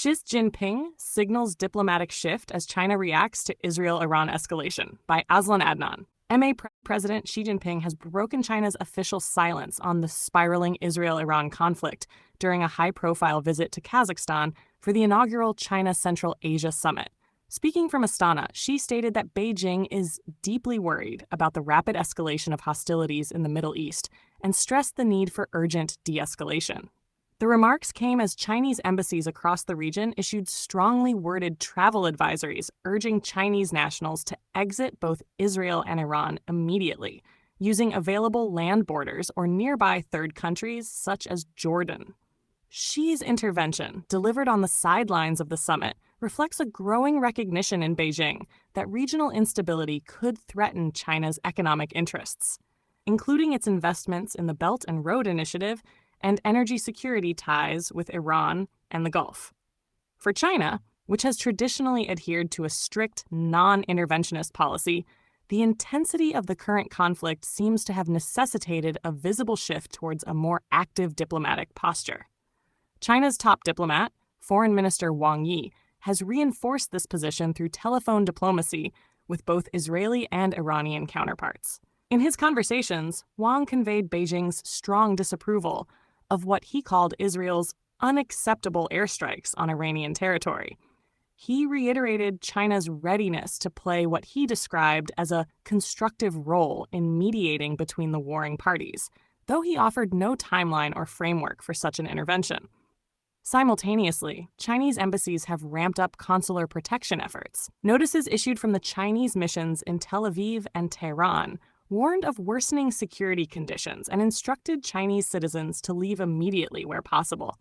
Xi Jinping signals diplomatic shift as China reacts to Israel-Iran escalation by Azlan Adnan. President Xi Jinping has broken China's official silence on the spiraling Israel-Iran conflict during a high-profile visit to Kazakhstan for the inaugural China Central Asia Summit. Speaking from Astana, Xi stated that Beijing is deeply worried about the rapid escalation of hostilities in the Middle East and stressed the need for urgent de-escalation. The remarks came as Chinese embassies across the region issued strongly worded travel advisories urging Chinese nationals to exit both Israel and Iran immediately, using available land borders or nearby third countries such as Jordan. Xi's intervention, delivered on the sidelines of the summit, reflects a growing recognition in Beijing that regional instability could threaten China's economic interests, including its investments in the Belt and Road Initiative and energy security ties with Iran and the Gulf. For China, which has traditionally adhered to a strict non-interventionist policy, the intensity of the current conflict seems to have necessitated a visible shift towards a more active diplomatic posture. China's top diplomat, Foreign Minister Wang Yi, has reinforced this position through telephone diplomacy with both Israeli and Iranian counterparts. In his conversations, Wang conveyed Beijing's strong disapproval of what he called Israel's unacceptable airstrikes on Iranian territory. He reiterated China's readiness to play what he described as a constructive role in mediating between the warring parties, though he offered no timeline or framework for such an intervention. Simultaneously, Chinese embassies have ramped up consular protection efforts. Notices issued from the Chinese missions in Tel Aviv and Tehran warned of worsening security conditions and instructed Chinese citizens to leave immediately where possible.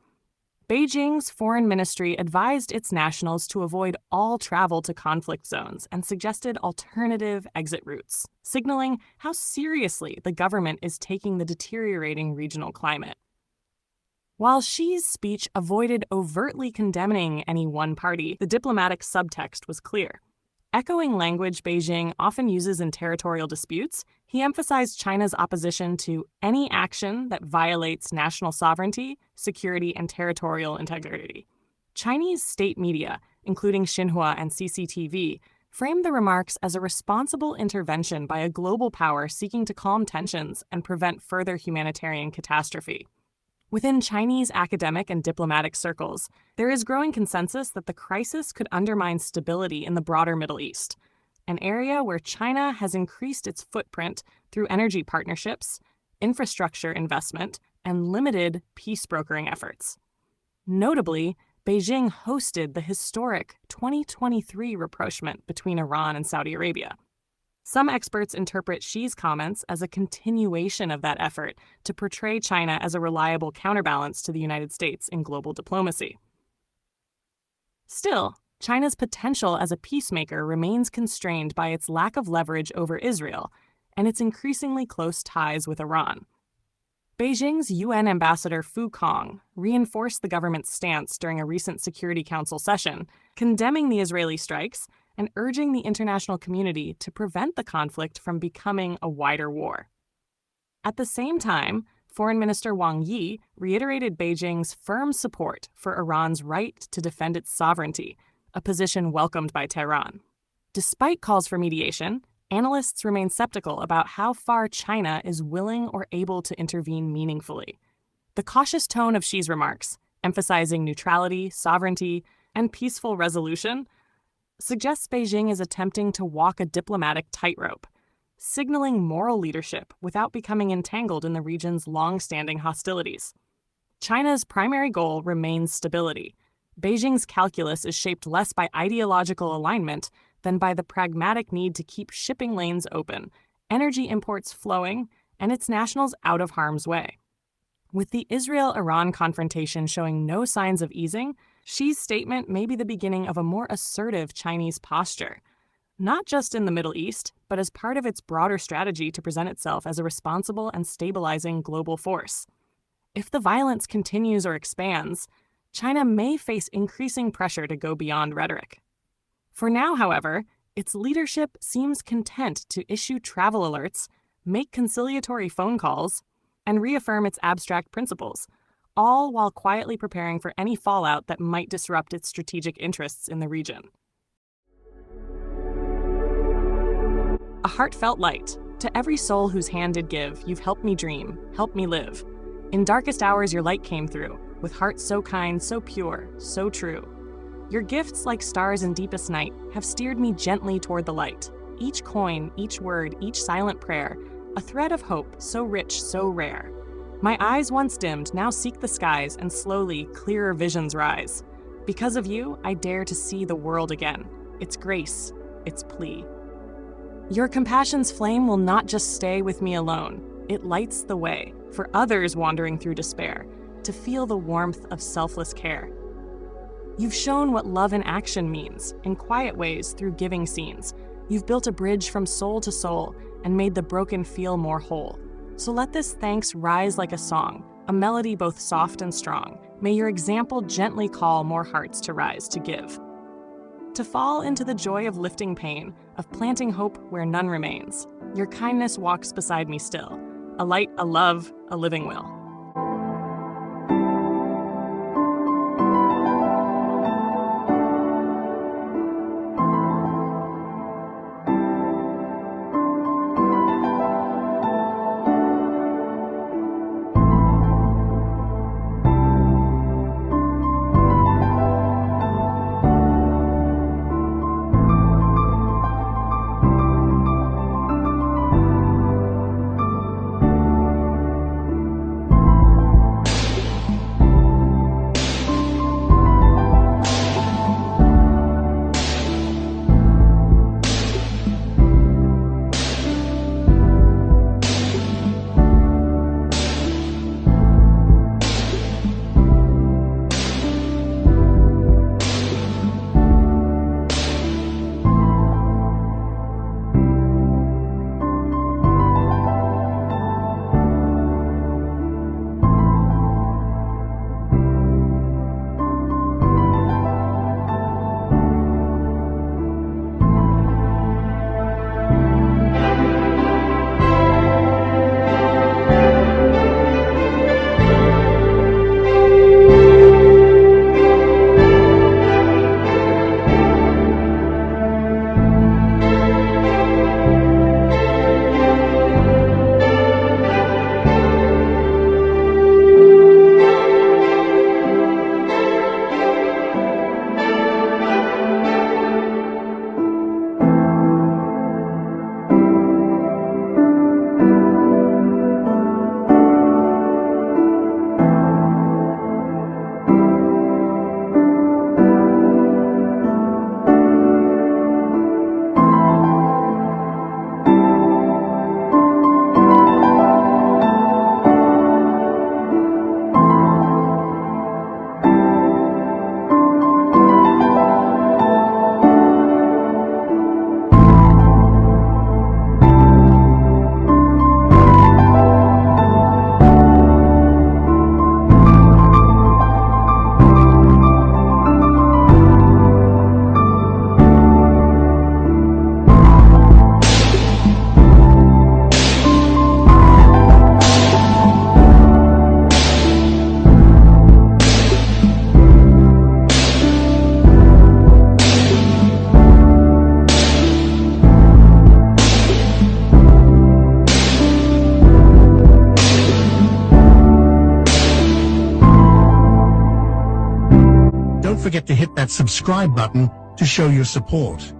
Beijing's foreign ministry advised its nationals to avoid all travel to conflict zones and suggested alternative exit routes, signaling how seriously the government is taking the deteriorating regional climate. While Xi's speech avoided overtly condemning any one party, the diplomatic subtext was clear. Echoing language Beijing often uses in territorial disputes, he emphasized China's opposition to any action that violates national sovereignty, security, and territorial integrity. Chinese state media, including Xinhua and CCTV, framed the remarks as a responsible intervention by a global power seeking to calm tensions and prevent further humanitarian catastrophe. Within Chinese academic and diplomatic circles, there is growing consensus that the crisis could undermine stability in the broader Middle East, an area where China has increased its footprint through energy partnerships, infrastructure investment, and limited peace brokering efforts. Notably, Beijing hosted the historic 2023 rapprochement between Iran and Saudi Arabia. Some experts interpret Xi's comments as a continuation of that effort to portray China as a reliable counterbalance to the United States in global diplomacy. Still, China's potential as a peacemaker remains constrained by its lack of leverage over Israel and its increasingly close ties with Iran. Beijing's UN ambassador Fu Kong reinforced the government's stance during a recent Security Council session, condemning the Israeli strikes and urging the international community to prevent the conflict from becoming a wider war. At the same time, Foreign Minister Wang Yi reiterated Beijing's firm support for Iran's right to defend its sovereignty, a position welcomed by Tehran. Despite calls for mediation, analysts remain skeptical about how far China is willing or able to intervene meaningfully. The cautious tone of Xi's remarks, emphasizing neutrality, sovereignty, and peaceful resolution, suggests Beijing is attempting to walk a diplomatic tightrope, signaling moral leadership without becoming entangled in the region's long-standing hostilities. China's primary goal remains stability. Beijing's calculus is shaped less by ideological alignment than by the pragmatic need to keep shipping lanes open, energy imports flowing, and its nationals out of harm's way. With the Israel-Iran confrontation showing no signs of easing, Xi's statement may be the beginning of a more assertive Chinese posture, not just in the Middle East, but as part of its broader strategy to present itself as a responsible and stabilizing global force. If the violence continues or expands, China may face increasing pressure to go beyond rhetoric. For now, however, its leadership seems content to issue travel alerts, make conciliatory phone calls, and reaffirm its abstract principles, all while quietly preparing for any fallout that might disrupt its strategic interests in the region. A heartfelt light. To every soul whose hand did give, you've helped me dream, helped me live. In darkest hours your light came through, with hearts so kind, so pure, so true. Your gifts, like stars in deepest night, have steered me gently toward the light. Each coin, each word, each silent prayer, a thread of hope so rich, so rare. My eyes once dimmed now seek the skies, and slowly clearer visions rise. Because of you, I dare to see the world again, its grace, its plea. Your compassion's flame will not just stay with me alone. It lights the way for others wandering through despair to feel the warmth of selfless care. You've shown what love in action means, in quiet ways through giving scenes. You've built a bridge from soul to soul and made the broken feel more whole. So let this thanks rise like a song, a melody both soft and strong. May your example gently call more hearts to rise to give. To fall into the joy of lifting pain, of planting hope where none remains. Your kindness walks beside me still, a light, a love, a living will. Don't forget to hit that subscribe button to show your support.